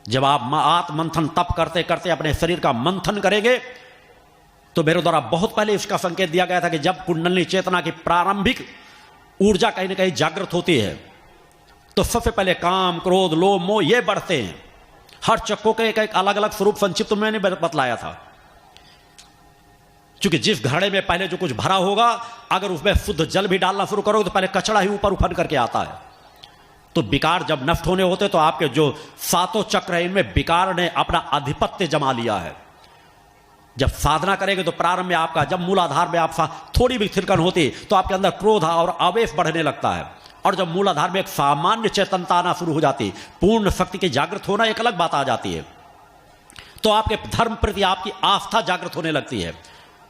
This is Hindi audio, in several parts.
जब आप आत्मंथन तप करते करते अपने शरीर का मंथन करेंगे, तो मेरे द्वारा बहुत पहले इसका संकेत दिया गया था कि जब कुंडलिनी चेतना की प्रारंभिक ऊर्जा कहीं ना कहीं जागृत होती है, तो सबसे पहले काम, क्रोध, लोभ, मोह ये बढ़ते हैं। हर चक्रों के एक अलग अलग स्वरूप संक्षिप्त में मैंने बतलाया था। क्योंकि जिस घड़े में पहले जो कुछ भरा होगा, अगर उसमें शुद्ध जल भी डालना शुरू करोगे तो पहले कचड़ा ही ऊपर उफन करके आता है। तो विकार जब नष्ट होने होते तो आपके जो सातों चक्र है, इनमें विकार ने अपना आधिपत्य जमा लिया है। जब साधना करेंगे तो प्रारंभ में आपका, जब मूलाधार में आप थोड़ी भी थिरकन होती तो आपके अंदर क्रोध और आवेश बढ़ने लगता है। और जब मूलाधार में एक सामान्य चेतनता आना शुरू हो जाती, पूर्ण शक्ति की जागृत होना एक अलग बात आ जाती है, तो आपके धर्म प्रति आपकी आस्था जागृत होने लगती है,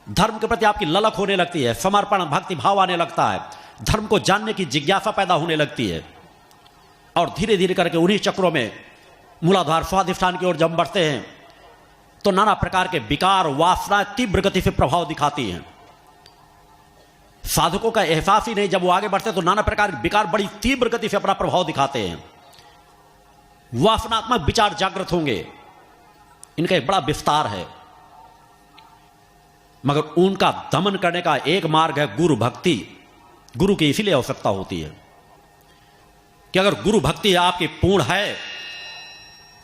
धर्म के प्रति आपकी ललक होने लगती है, समर्पण भक्ति भाव आने लगता है, धर्म को जानने की जिज्ञासा पैदा होने लगती है। और धीरे धीरे करके उन्हीं चक्रों में मूलाधार स्वाधिष्ठान की ओर जब बढ़ते हैं तो नाना प्रकार के विकार, वासना तीव्र गति से प्रभाव दिखाती हैं। साधकों का एहसास ही नहीं, जब वो आगे बढ़ते तो नाना प्रकार के विकार बड़ी तीव्र गति से अपना प्रभाव दिखाते हैं। वासनात्मक विचार जागृत होंगे, इनका एक बड़ा विस्तार है। मगर उनका दमन करने का एक मार्ग है गुरु भक्ति। गुरु की इसीलिए आवश्यकता होती है कि अगर गुरु भक्ति आपकी पूर्ण है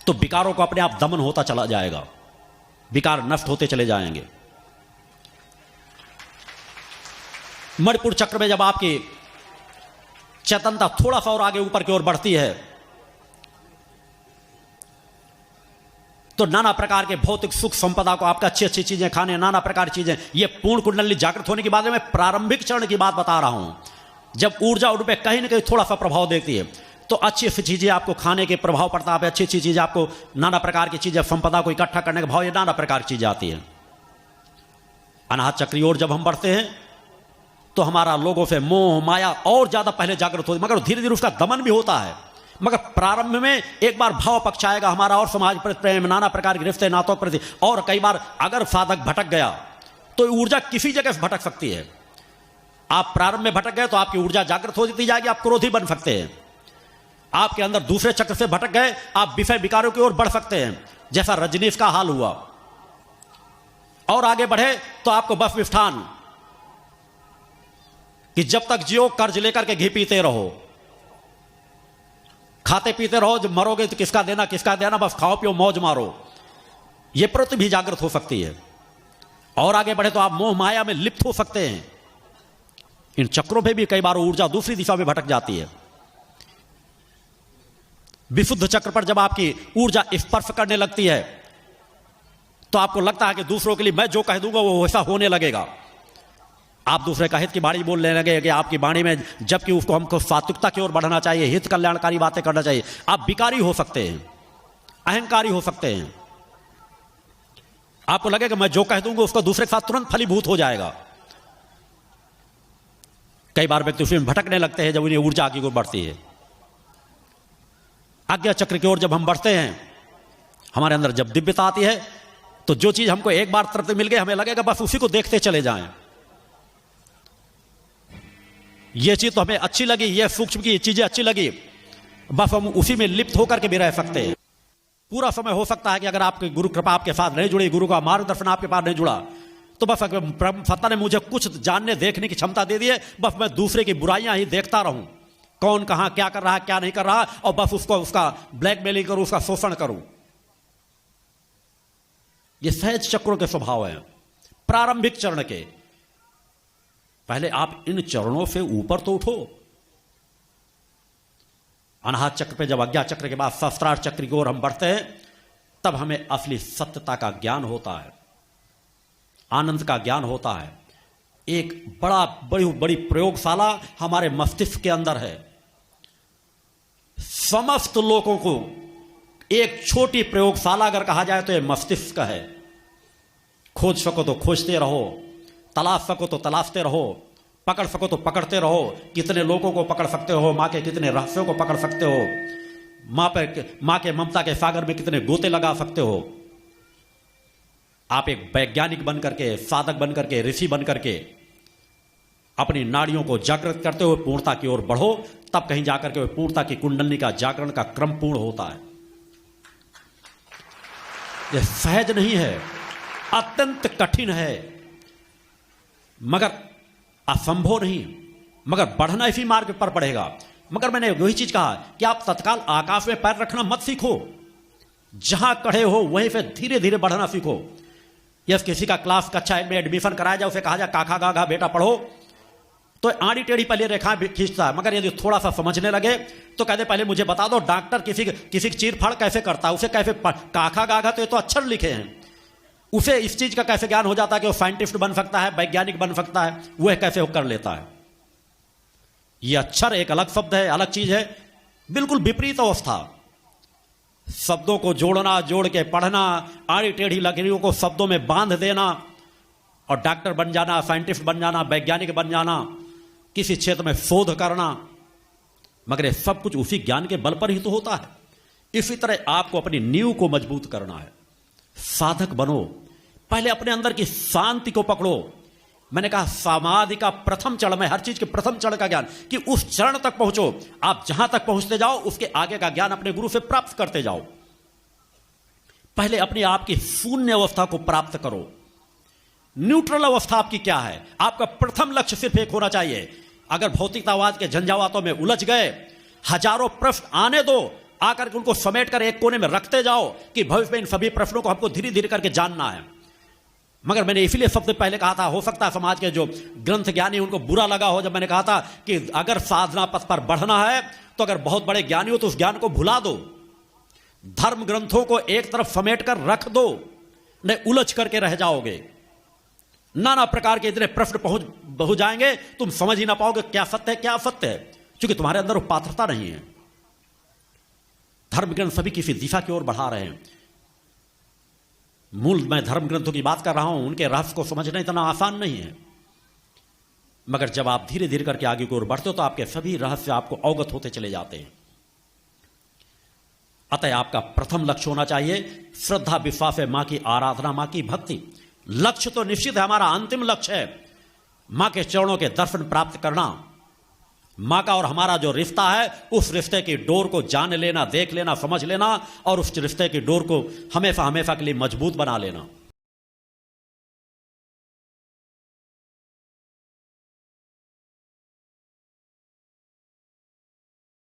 तो विकारों को अपने आप दमन होता चला जाएगा, विकार नष्ट होते चले जाएंगे। मणिपुर चक्र में जब आपकी चेतनता थोड़ा सा और आगे ऊपर की ओर बढ़ती है तो नाना प्रकार के भौतिक सुख संपदा को, आपका अच्छी अच्छी चीजें खाने, नाना प्रकार की चीजें, ये पूर्ण कुंडली जागृत होने के बाद में प्रारंभिक चरण की बात बता रहा हूं। जब ऊर्जा उन पे कहीं ना कहीं थोड़ा सा प्रभाव देती है तो अच्छी अच्छी चीजें आपको खाने के प्रभाव पड़ता है, अच्छी अच्छी चीजें आपको, नाना प्रकार की चीजें, संपदा को इकट्ठा करने का भाव, ये नाना प्रकार की चीजें आती है। अनाहत चक्र की ओर जब हम बढ़ते हैं तो हमारा लोगों से मोह माया और ज्यादा पहले जागृत होती है, मगर धीरे धीरे उसका दमन भी होता है। मगर प्रारंभ में एक बार भाव पक्ष आएगा हमारा, और समाज प्रति प्रेम, नाना प्रकार के रिश्ते नातों प्रति, और कई बार अगर साधक भटक गया तो ऊर्जा किसी जगह से भटक सकती है। आप प्रारंभ में भटक गए तो आपकी ऊर्जा जागृत होती जाएगी, आप क्रोधी बन सकते हैं। आपके अंदर दूसरे चक्र से भटक गए, आप विषय विकारों की ओर बढ़ सकते हैं, जैसा रजनीश का हाल हुआ। और आगे बढ़े तो आपको बस विष्ठान कि जब तक जियो कर्ज लेकर के घी पीते रहो, खाते पीते रहो, जब मरोगे तो किसका देना, बस खाओ पियो मौज मारो, यह प्रवृत्ति भी जागृत हो सकती है। और आगे बढ़े तो आप मोह माया में लिप्त हो सकते हैं। इन चक्रों में भी कई बार ऊर्जा दूसरी दिशा में भटक जाती है। विशुद्ध चक्र पर जब आपकी ऊर्जा स्पर्श करने लगती है तो आपको लगता है कि दूसरों के लिए मैं जो कह दूंगा वो वैसा होने लगेगा। आप दूसरे का हित की वाणी बोलने लगे कि आपकी वाणी में, जबकि उसको हमको सात्विकता की ओर बढ़ना चाहिए, हित कल्याणकारी बातें करना चाहिए। आप विकारी हो सकते हैं, अहंकारी हो सकते हैं। आपको लगेगा मैं जो कह दूंगा उसको दूसरे के साथ तुरंत फलीभूत हो जाएगा। कई बार व्यक्ति उसमें भटकने लगते हैं जब उन्हें ऊर्जा आगे की ओर बढ़ती है। आज्ञा चक्र की ओर जब हम बढ़ते हैं, हमारे अंदर जब दिव्यता आती है तो जो चीज हमको एक बार तृप्ति मिल गई, हमें लगेगा बस उसी को देखते चले जाएं। ये चीज तो हमें अच्छी लगी, ये सूक्ष्म की चीजें अच्छी लगी, बस हम उसी में लिप्त होकर के भी रह सकते हैं। पूरा समय हो सकता है कि अगर आपकी गुरु कृपा आपके साथ नहीं जुड़ी, गुरु का मार्गदर्शन आपके पास नहीं जुड़ा, तो बस सत्ता ने मुझे कुछ जानने देखने की क्षमता दे दी है, बस मैं दूसरे की बुराइयां ही देखता रहूं, कौन कहां क्या कर रहा है क्या नहीं कर रहा, और बस उसका ब्लैकमेलिंग करूं, उसका शोषण करूं। ये सहज चक्रों के स्वभाव है प्रारंभिक चरण के। पहले आप इन चरणों से ऊपर तो उठो। अनाहत चक्र पे जब अज्ञा चक्र के बाद सहस्त्रार चक्र की ओर हम बढ़ते हैं, तब हमें असली सत्यता का ज्ञान होता है, आनंद का ज्ञान होता है। एक बड़ी प्रयोगशाला हमारे मस्तिष्क के अंदर है। समस्त लोगों को एक छोटी प्रयोगशाला अगर कहा जाए तो यह मस्तिष्क है। खोज सको तो खोजते रहो, तलाश सको तो तलाशते रहो, पकड़ सको तो पकड़ते रहो। कितने लोगों को पकड़ सकते हो, मां के कितने रहस्यों को पकड़ सकते हो, मां के ममता के सागर में कितने गोते लगा सकते हो। आप एक वैज्ञानिक बन करके, साधक बन करके, ऋषि बन करके अपनी नाड़ियों को जागृत करते हुए पूर्णता की ओर बढ़ो, तब कहीं जाकर के पूर्णता की कुंडलिनी का जागरण का क्रम पूर्ण होता है। यह सहज नहीं है, अत्यंत कठिन है, मगर असंभव नहीं, मगर बढ़ना इसी मार्ग पर पड़ेगा। मगर मैंने वही चीज कहा कि आप तत्काल आकाश में पैर रखना मत सीखो, जहां खड़े हो वहीं पे धीरे धीरे बढ़ना सीखो। यस, किसी का क्लास कक्षा 1 में एडमिशन कराया जाए, उसे कहा जाए काखा गाघा बेटा पढ़ो, तो आड़ी टेढ़ी पहले रेखा खींचता है। मगर यदि थोड़ा सा समझने लगे तो कहते पहले मुझे बता दो डॉक्टर किसी की चीर फाड़ कैसे करता है, उसे कैसे काखा गाघा तो ये तो अक्षर लिखे हैं, उसे इस चीज का कैसे ज्ञान हो जाता है कि वो साइंटिस्ट बन सकता है, वैज्ञानिक बन सकता है, वह कैसे कर लेता है। यह अक्षर एक अलग शब्द है, अलग चीज है, बिल्कुल विपरीत अवस्था। शब्दों को जोड़ना, जोड़ के पढ़ना, आड़ी टेढ़ी लकीरों को शब्दों में बांध देना और डॉक्टर बन जाना, साइंटिस्ट बन जाना, वैज्ञानिक बन जाना, किसी क्षेत्र में शोध करना, मगर ये सब कुछ उसी ज्ञान के बल पर ही तो होता है। इसी तरह आपको अपनी नींव को मजबूत करना है, साधक बनो, पहले अपने अंदर की शांति को पकड़ो। मैंने कहा समाधि का प्रथम चरण में, हर चीज के प्रथम चरण का ज्ञान, कि उस चरण तक पहुंचो। आप जहां तक पहुंचते जाओ उसके आगे का ज्ञान अपने गुरु से प्राप्त करते जाओ। पहले अपने आप की शून्य अवस्था को प्राप्त करो। न्यूट्रल अवस्था आपकी क्या है? आपका प्रथम लक्ष्य सिर्फ एक होना चाहिए। अगर भौतिकतावाद के झंझावातों में उलझ गए, हजारों प्रश्न आने दो, आकर के उनको समेट कर एक कोने में रखते जाओ कि भविष्य में इन सभी प्रश्नों को हमको धीरे धीरे करके जानना है। मगर मैंने इसीलिए सबसे पहले कहा था, हो सकता है समाज के जो ग्रंथ ज्ञानी उनको बुरा लगा हो जब मैंने कहा था कि अगर साधना पथ पर बढ़ना है तो अगर बहुत बड़े ज्ञानी हो तो उस ज्ञान को भुला दो, धर्म ग्रंथों को एक तरफ समेट कर रख दो, नहीं उलझ करके रह जाओगे। नाना प्रकार के इतने प्रश्न पहुंच जाएंगे, तुम समझ ही ना पाओगे क्या सत्य है क्या असत्य है, क्योंकि तुम्हारे अंदर वो पात्रता नहीं है। धर्म ग्रंथ सभी किसी दिशा की ओर बढ़ा रहे हैं। मूल मैं धर्म ग्रंथों की बात कर रहा हूं, उनके रहस्य को समझना इतना आसान नहीं है, मगर जब आप धीरे धीरे करके आगे की ओर बढ़ते हो तो आपके सभी रहस्य आपको अवगत होते चले जाते हैं। अतः आपका प्रथम लक्ष्य होना चाहिए श्रद्धा, विश्वास है, मां की आराधना, मां की भक्ति। लक्ष्य तो निश्चित है, हमारा अंतिम लक्ष्य है मां के चरणों के दर्शन प्राप्त करना। मां का और हमारा जो रिश्ता है, उस रिश्ते की डोर को जान लेना, देख लेना, समझ लेना और उस रिश्ते की डोर को हमेशा हमेशा के लिए मजबूत बना लेना।